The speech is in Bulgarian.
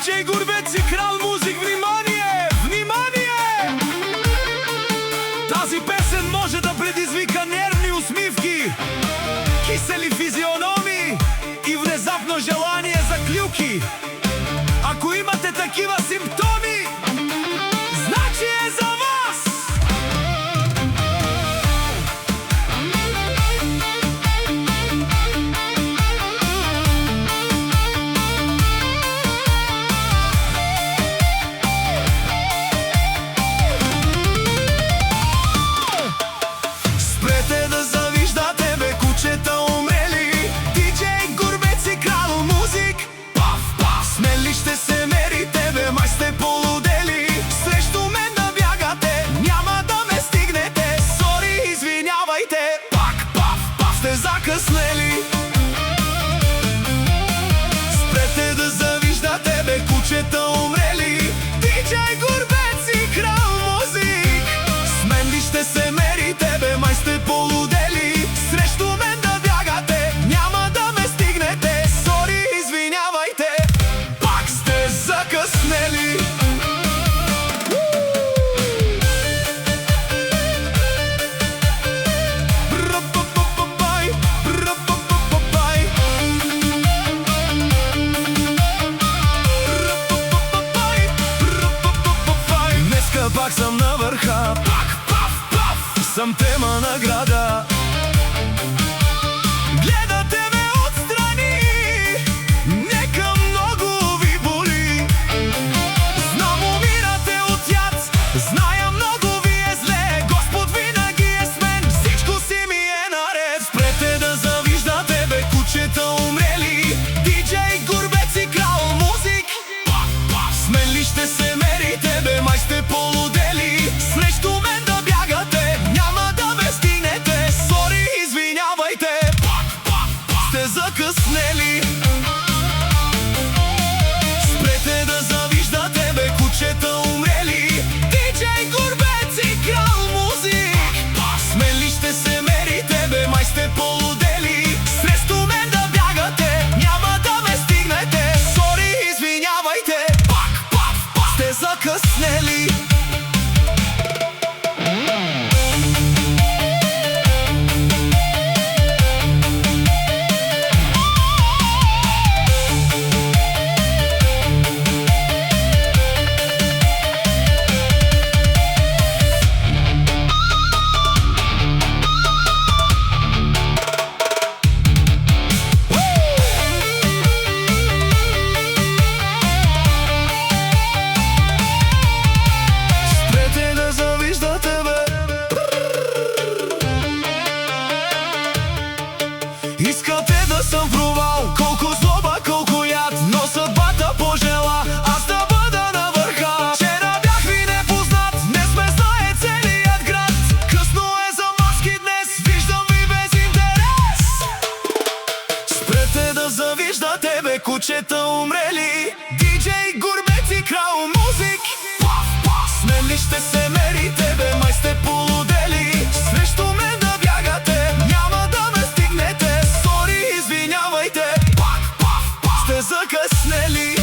Диджей Горбец и Крал Музик, внимание! Внимание! Тази песен може да предизвика нервни усмивки, кисели физиономии и внезапно желание за клюки. Ако имате такива симптоми, значи е за вас! Спрете да завиждате, бе, кучета умрели. Диджей Горбец и Крал Музик, паф, паф. Смели ще се мерите, бе, май сте полудели. Срещу мен да бягате, няма да ме стигнете. Сори, извинявайте, пак, паф, паф. Сте закъснели. Спрете да завиждате, бе, кучета умрели. Диджей Горбец и Крал Музик, с мен ли ще се мерите, бе, май сте полудели. Срещу мен да бягате, няма да ме стигнете. Сори, извинявайте, пак сте закъснели. Днеска пак съм на върха, пак, паф, паф. Съм тема награда. Гледате ме отстрани, нека много ви боли. Знам, умирате от яд, зная, много ви е зле. Господ винаги е с мен, всичко си ми е наред. Спрете да завиждате, бе, кучета умрели. Диджей Горбец и Крал Музик, пак, пак. С мен ли ще се мерите, бе, май сте полудели. Срещу мен да бягате, няма да ме стигнете. Сори, извинявайте, пак, пак, пак. Сте закъснели. Спрете да завиждате, бе, кучета умрели. Диджей Горбец и Крал Музик, пак. С мен ли ще се мерите, бе, май сте полудели. Срещу мен да бягате, няма да ме стигнете. Сори, извинявайте, пак, пак, пак. Сте закъснели. Искате да съм провал, колко злоба, колко яд, но съдбата пожела аз да бъда на върха. Вчера бях ви непознат, днес ме знае целият град. Късно е за маски днес, виждам ви без интерес. Спрете да завиждате, бе, кучета умрели. Диджей Горбец и Крал Музик, паф, паф. С мен ли ще се мерите, бе, май сте полудели. Срещу мен да бягате, няма да ме стигнете. Сори, извинявайте, пак, паф, паф. Сте закъснели.